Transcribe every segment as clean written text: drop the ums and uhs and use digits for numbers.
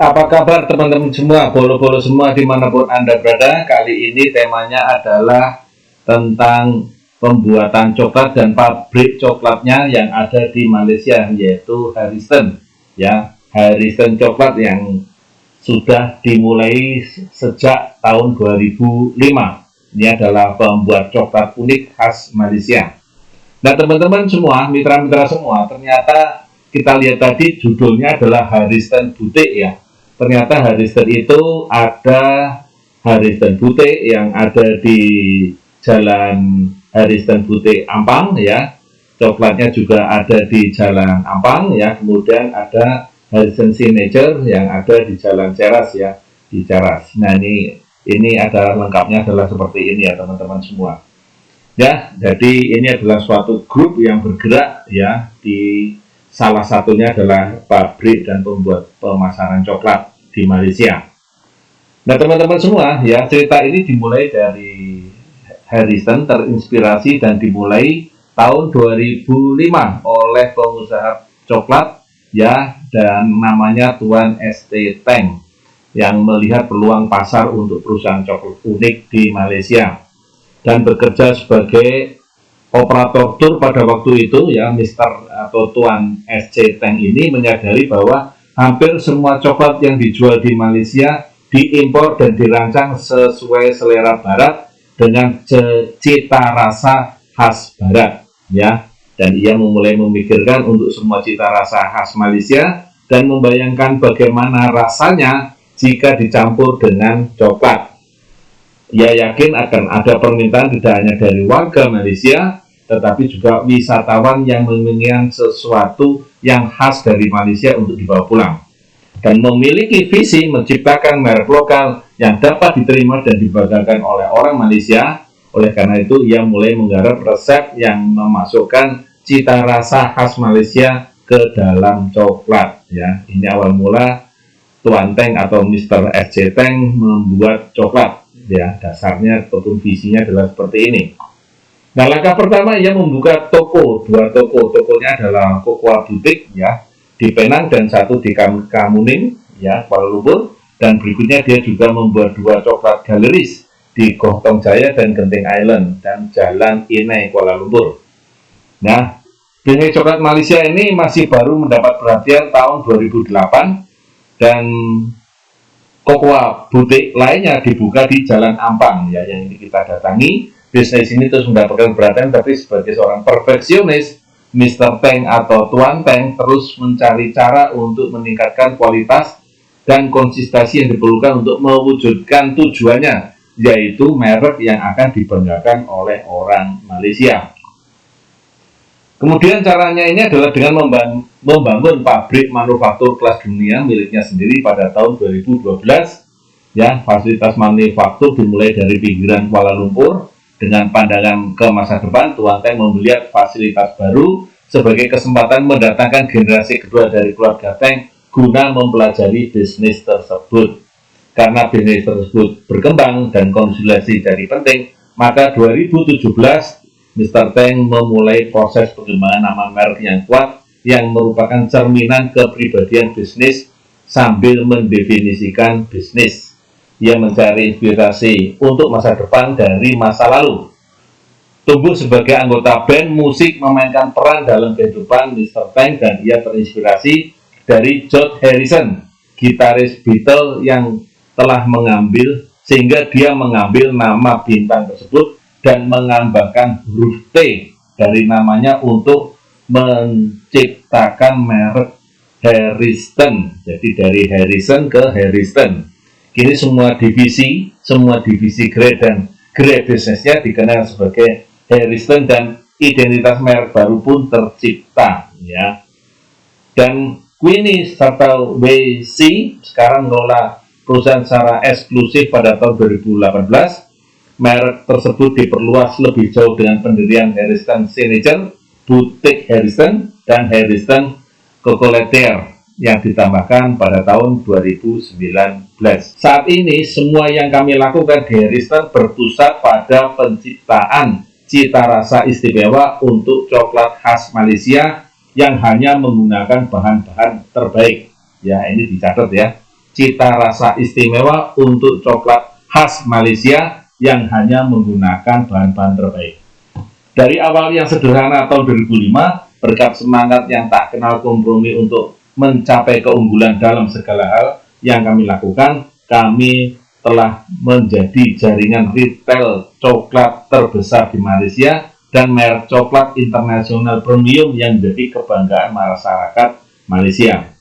Apa kabar teman-teman semua, bolo-bolo semua dimanapun Anda berada. Kali ini temanya adalah tentang pembuatan coklat dan pabrik coklatnya yang ada di Malaysia, yaitu Harrison. Ya, Harrison Coklat yang sudah dimulai sejak tahun 2005. Ini adalah pembuat coklat unik khas Malaysia. Nah teman-teman semua, mitra-mitra semua, ternyata kita lihat tadi judulnya adalah Harrison Boutique ya. Ternyata Harrison itu ada Harrison Boutique yang ada di Jalan Harrison Boutique Ampang ya. Coklatnya juga ada di Jalan Ampang ya. Kemudian ada Harrison Signature yang ada di Jalan Ceras ya, di Ceras. Nah ini adalah lengkapnya adalah seperti ini ya teman-teman semua. Ya, jadi ini adalah suatu grup yang bergerak ya di salah satunya adalah pabrik dan pembuat pemasaran coklat di Malaysia. Nah teman-teman semua ya, cerita ini dimulai dari Harrison, terinspirasi dan dimulai tahun 2005 oleh pengusaha coklat ya, dan namanya Tuan ST Teng yang melihat peluang pasar untuk perusahaan coklat unik di Malaysia dan bekerja sebagai operator tur pada waktu itu ya. Mr. atau Tuan SC Teng ini menyadari bahwa hampir semua coklat yang dijual di Malaysia diimpor dan dirancang sesuai selera barat dengan cita rasa khas barat ya, dan ia mulai memikirkan untuk semua cita rasa khas Malaysia dan membayangkan bagaimana rasanya jika dicampur dengan coklat. Ia yakin akan ada permintaan tidak hanya dari warga Malaysia, tetapi juga wisatawan yang menginginkan sesuatu yang khas dari Malaysia untuk dibawa pulang. Dan memiliki visi menciptakan merek lokal yang dapat diterima dan dibanggakan oleh orang Malaysia. Oleh karena itu, ia mulai menggarap resep yang memasukkan cita rasa khas Malaysia ke dalam coklat. Ya, ini awal mula Tuan Teng atau Mr. SC Teng membuat coklat. Ya, dasarnya ataupun visinya adalah seperti ini. Nah, langkah pertama ia membuka toko, dua toko. Tokonya adalah Cocoa Boutique ya di Penang dan satu di Kamuning ya, Kuala Lumpur. Dan berikutnya dia juga membuat dua coklat galeries di Gotong Jaya dan Genting Island dan Jalan Inai Kuala Lumpur. Nah, bisnis coklat Malaysia ini masih baru mendapat perhatian tahun 2008 dan Cocoa Boutique lainnya dibuka di Jalan Ampang ya, yang ini kita datangi. Bisnis ini terus mendapatkan perhatian, tapi sebagai seorang perfeksionis, Mr. Teng atau Tuan Teng terus mencari cara untuk meningkatkan kualitas dan konsistensi yang diperlukan untuk mewujudkan tujuannya, yaitu merek yang akan dibanggakan oleh orang Malaysia. Kemudian caranya ini adalah dengan membangun pabrik manufaktur kelas dunia miliknya sendiri pada tahun 2012. Ya, fasilitas manufaktur dimulai dari pinggiran Kuala Lumpur. Dengan pandangan ke masa depan, Tuan Teng melihat fasilitas baru sebagai kesempatan mendatangkan generasi kedua dari keluarga Teng guna mempelajari bisnis tersebut. Karena bisnis tersebut berkembang dan konsolidasi jadi penting, maka 2017 Mr. Teng memulai proses pengembangan nama merek yang kuat yang merupakan cerminan kepribadian bisnis sambil mendefinisikan bisnis. Ia mencari inspirasi untuk masa depan dari masa lalu. Tumbuh sebagai anggota band musik memainkan peran dalam kehidupan Mr. Teng dan ia terinspirasi dari George Harrison, gitaris Beatles yang telah mengambil, sehingga dia mengambil nama bintang tersebut dan menambahkan huruf T dari namanya untuk menciptakan merek Harrison. Jadi dari Harrison ke Harrison. Kini semua divisi grade dan grade bisnisnya dikenal sebagai Harrison dan identitas merek baru pun tercipta ya. Dan Queenie serta WC sekarang mengelola perusahaan secara eksklusif pada tahun 2018. Merek tersebut diperluas lebih jauh dengan pendirian Harrison Signature, Boutique Harrison, dan Harrison Cocolatier yang ditambahkan pada tahun 2019. Saat ini, semua yang kami lakukan di Harrison berpusat pada penciptaan cita rasa istimewa untuk coklat khas Malaysia yang hanya menggunakan bahan-bahan terbaik. Ya, ini dicatat ya. cita rasa istimewa untuk coklat khas Malaysia yang hanya menggunakan bahan-bahan terbaik. Dari awal yang sederhana tahun 2005, berkat semangat yang tak kenal kompromi untuk mencapai keunggulan dalam segala hal yang kami lakukan, kami telah menjadi jaringan retail coklat terbesar di Malaysia dan merek coklat internasional premium yang menjadi kebanggaan masyarakat Malaysia.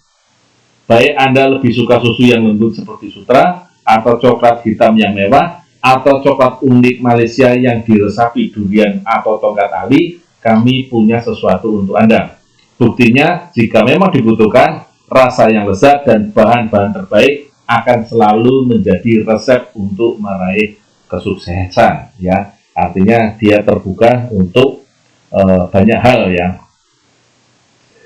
Baik Anda lebih suka susu yang lembut seperti Sutra, atau coklat hitam yang mewah, atau coklat unik Malaysia yang diresapi durian atau tongkat ali, kami punya sesuatu untuk Anda. Buktinya, jika memang dibutuhkan, rasa yang lezat dan bahan-bahan terbaik akan selalu menjadi resep untuk meraih kesuksesan. Ya, artinya dia terbuka untuk banyak hal ya.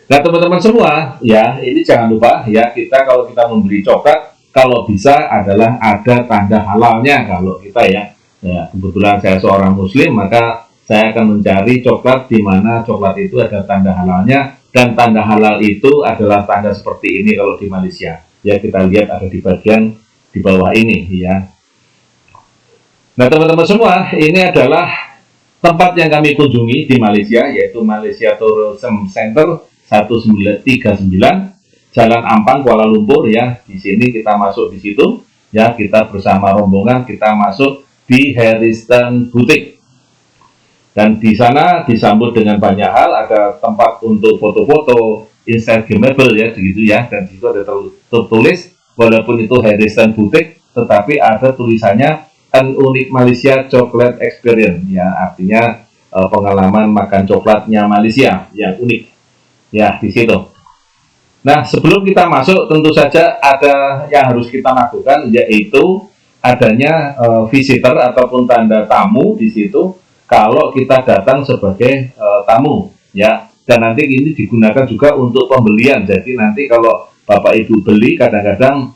Nah teman-teman semua, ya ini jangan lupa ya, kalau kita membeli coklat, kalau bisa adalah ada tanda halalnya kalau kita ya. Kebetulan saya seorang muslim, maka saya akan mencari coklat di mana coklat itu ada tanda halalnya, dan tanda halal itu adalah tanda seperti ini kalau di Malaysia. Ya kita lihat ada di bagian di bawah ini ya. Nah teman-teman semua, ini adalah tempat yang kami kunjungi di Malaysia, yaitu Malaysia Tourism Center 1939 Jalan Ampang, Kuala Lumpur ya. Di sini kita masuk di situ ya, kita bersama rombongan kita masuk di Harrison Boutique. Dan di sana disambut dengan banyak hal, ada tempat untuk foto-foto, instagramable ya, begitu ya. Dan di situ ada tertulis walaupun itu Harrison Boutique, tetapi ada tulisannya An Unik Malaysia Chocolate Experience ya, artinya pengalaman makan coklatnya Malaysia yang unik ya di situ. Nah, sebelum kita masuk, tentu saja ada yang harus kita lakukan, yaitu adanya visitor ataupun tanda tamu di situ kalau kita datang sebagai tamu, ya. Dan nanti ini digunakan juga untuk pembelian. Jadi nanti kalau Bapak Ibu beli, kadang-kadang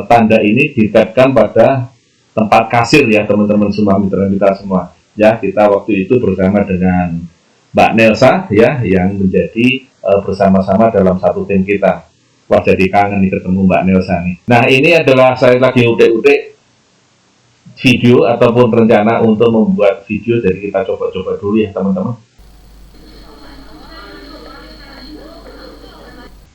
tanda ini ditetapkan pada tempat kasir ya, teman-teman semua, mitra-mitra semua. Ya, kita waktu itu bersama dengan Mbak Nelsa ya, yang menjadi bersama-sama dalam satu tim kita. Wah, jadi kangen nih ketemu Mbak Nelsa nih. Nah, ini adalah saya lagi udik-udik video ataupun rencana untuk membuat video, jadi kita coba-coba dulu ya teman-teman.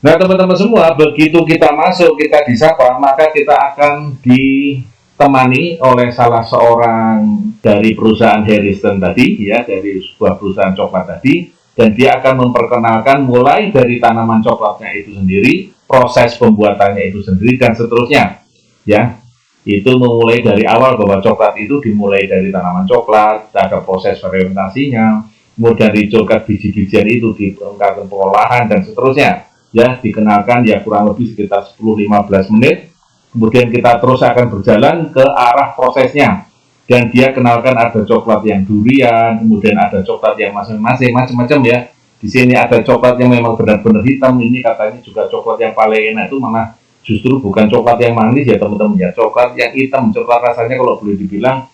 Nah teman-teman semua, begitu kita masuk, kita disapa, maka kita akan ditemani oleh salah seorang dari perusahaan Harrison tadi ya, dari sebuah perusahaan coklat tadi. Dan dia akan memperkenalkan mulai dari tanaman coklatnya itu sendiri, proses pembuatannya itu sendiri, dan seterusnya. Ya, itu memulai dari awal bahwa coklat itu dimulai dari tanaman coklat, ada proses fermentasinya, kemudian dari coklat biji-bijian itu dilakukan pengolahan dan seterusnya. Ya, dikenalkan ya kurang lebih sekitar 10-15 menit. Kemudian kita terus akan berjalan ke arah prosesnya. Dan dia kenalkan ada coklat yang durian, kemudian ada coklat yang masing-masing macam-macam ya. Di sini ada coklat yang memang benar-benar hitam, ini katanya juga coklat yang paling enak itu malah justru bukan coklat yang manis ya teman-teman ya, coklat yang hitam. Coklat rasanya kalau boleh dibilang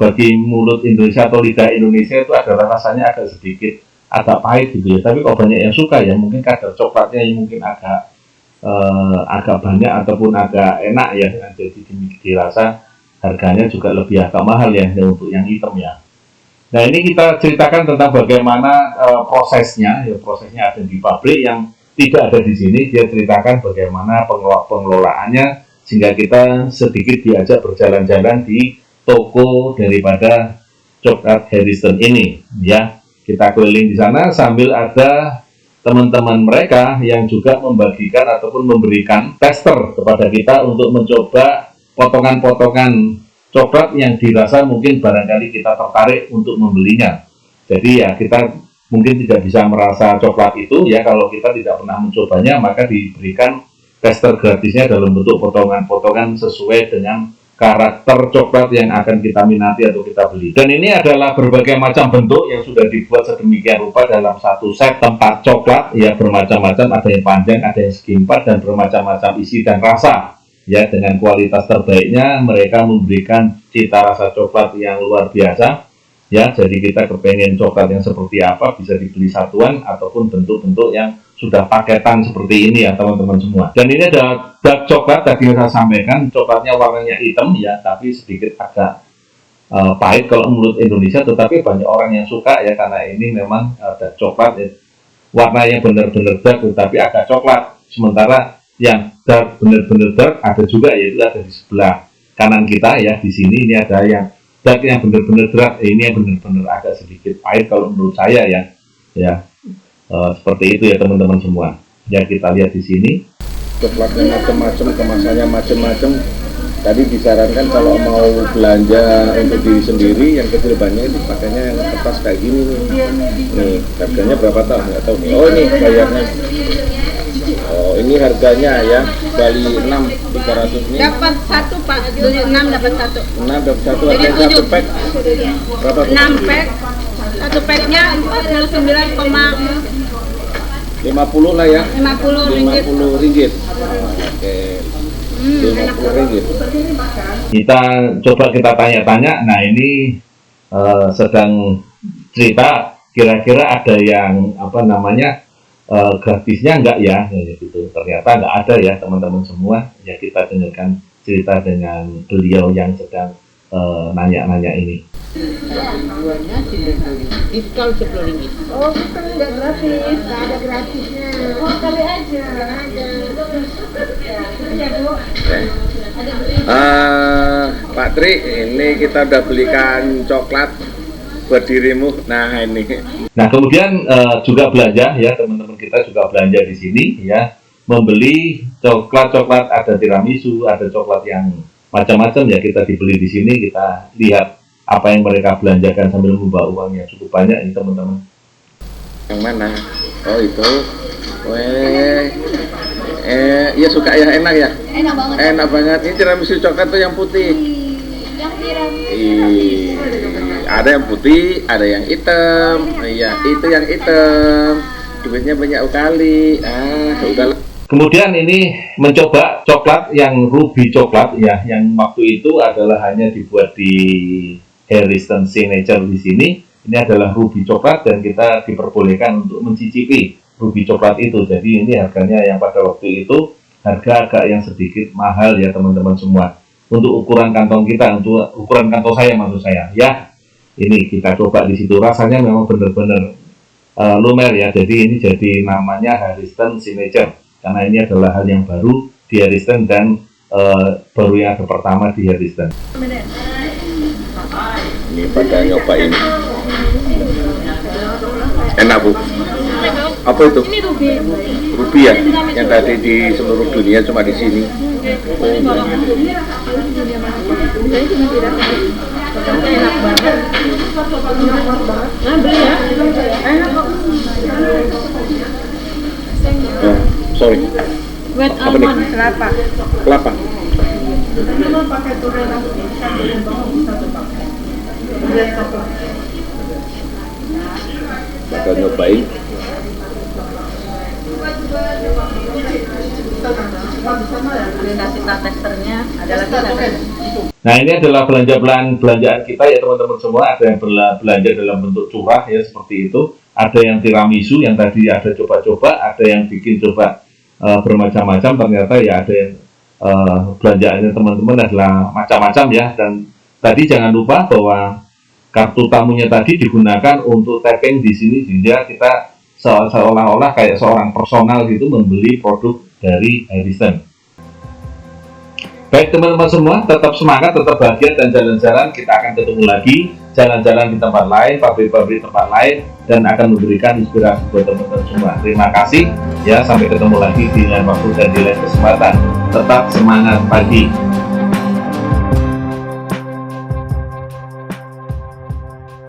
bagi mulut Indonesia atau lidah Indonesia itu adalah rasanya agak sedikit agak pahit gitu ya. Tapi kalau banyak yang suka ya, mungkin kadar coklatnya yang mungkin agak banyak ataupun agak enak ya, jadi dirasa harganya juga lebih agak mahal ya untuk yang hitam ya. Nah ini kita ceritakan tentang bagaimana prosesnya, ya prosesnya ada di pabrik yang tidak ada di sini. Dia ceritakan bagaimana pengelolaannya sehingga kita sedikit diajak berjalan-jalan di toko daripada coklat Harrison ini. Ya, kita keliling di sana sambil ada teman-teman mereka yang juga membagikan ataupun memberikan tester kepada kita untuk mencoba potongan-potongan coklat yang dirasa mungkin barangkali kita tertarik untuk membelinya. Jadi ya kita mungkin tidak bisa merasa coklat itu ya kalau kita tidak pernah mencobanya, maka diberikan tester gratisnya dalam bentuk potongan-potongan sesuai dengan karakter coklat yang akan kita minati atau kita beli. Dan ini adalah berbagai macam bentuk yang sudah dibuat sedemikian rupa dalam satu set tempat coklat ya, bermacam-macam, ada yang panjang, ada yang segi empat, dan bermacam-macam isi dan rasa. Ya, dengan kualitas terbaiknya mereka memberikan cita rasa coklat yang luar biasa. Ya, jadi kita kepengen coklat yang seperti apa bisa dibeli satuan ataupun bentuk-bentuk yang sudah paketan seperti ini ya teman-teman semua. Dan ini ada dark coklat tadi yang saya sampaikan, coklatnya warnanya hitam ya, tapi sedikit agak pahit kalau menurut Indonesia, tetapi banyak orang yang suka ya karena ini memang dark coklat ya, warnanya benar-benar dark tetapi agak coklat. Sementara yang dark benar-benar dark ada juga, yaitu ada di sebelah kanan kita ya, di sini ini ada yang dark yang benar-benar dark, ini yang benar-benar agak sedikit pahit kalau menurut saya ya. Seperti itu ya teman-teman semua. Ya kita lihat di sini. Coklatnya macam-macam, kemasannya macam-macam. Tadi disarankan kalau mau belanja untuk diri sendiri, yang kecil banyak itu pakainya yang kertas kayak gini nih. Nih harganya berapa tahu? Nggak tahu nih. Oh ini bayarnya. Oh ini harganya ya, Bali 6 300 nih. Dapat satu Pak, 6 dapat satu. 6 dapat satu, Jadi harganya 7. satu pack. Berapa? 6 pack. Satu packnya 49,50 50 lah ya. ringgit. 50 ringgit. Oke. 50 ringgit. Kita tanya-tanya. Nah ini sedang cerita kira-kira ada yang gratisnya enggak ya, gitu. Ternyata enggak ada ya teman-teman semua. Ya kita dengarkan cerita dengan beliau yang sedang nanya-nanya ini. Diskon 10 ringgit. Oh, bukan enggak gratis, enggak ada gratisnya. Oh, kali aja. Pak Tri, ini kita udah belikan coklat buat dirimu. Nah ini. Nah kemudian juga belanja ya teman-teman, kita juga belanja di sini ya, membeli coklat-coklat, ada tiramisu, ada coklat yang macam-macam ya, kita dibeli di sini, kita lihat apa yang mereka belanjakan sambil membawa uang yang cukup banyak ini teman-teman. Yang mana? Oh itu. Iya suka ya, enak ya. Enak banget. Enak banget. Ini tiramisu coklat tuh yang putih. Yang tiramisu. Ada yang putih, ada yang hitam. Iya, itu yang hitam. Duitnya banyak kali. Udah. Kemudian ini mencoba coklat yang ruby coklat ya, yang waktu itu adalah hanya dibuat di Harrison Signature di sini. Ini adalah ruby coklat dan kita diperbolehkan untuk mencicipi ruby coklat itu. Jadi ini harganya yang pada waktu itu harga agak yang sedikit mahal ya teman-teman semua. Untuk ukuran kantong kita, untuk ukuran kantong saya maksud saya ya. Ini kita coba di situ, rasanya memang benar-benar lumer ya. Jadi ini jadi namanya Harrison Signature karena ini adalah hal yang baru di Harrison dan baru yang pertama di Harrison. Ini pada nyobain. Enak Bu. Apa itu? Ini ruby. Ruby ya, yang tadi di seluruh dunia cuma di sini. Enak banget. Nah, beli ya. Enak kok. Sorry. Buat Apa nih? almond kelapa. Kelapa. Bakal nyobain. Kasih testernya ada lagi. Nah ini adalah belanjaan kita ya teman-teman semua. Ada yang belanja dalam bentuk curah ya seperti itu. Ada yang tiramisu yang tadi ada coba-coba. Ada yang bikin coba bermacam-macam. Ternyata ya ada yang belanjaannya teman-teman adalah macam-macam ya. Dan tadi jangan lupa bahwa kartu tamunya tadi digunakan untuk tapping di sini, sehingga kita seolah-olah kayak seorang personal gitu membeli produk dari Harrison. Baik teman-teman semua, tetap semangat, tetap bahagia dan jalan-jalan. Kita akan ketemu lagi jalan-jalan di tempat lain, pabrik-pabrik tempat lain, dan akan memberikan inspirasi buat teman-teman semua. Terima kasih ya, sampai ketemu lagi di lain waktu dan di lain kesempatan. Tetap semangat pagi.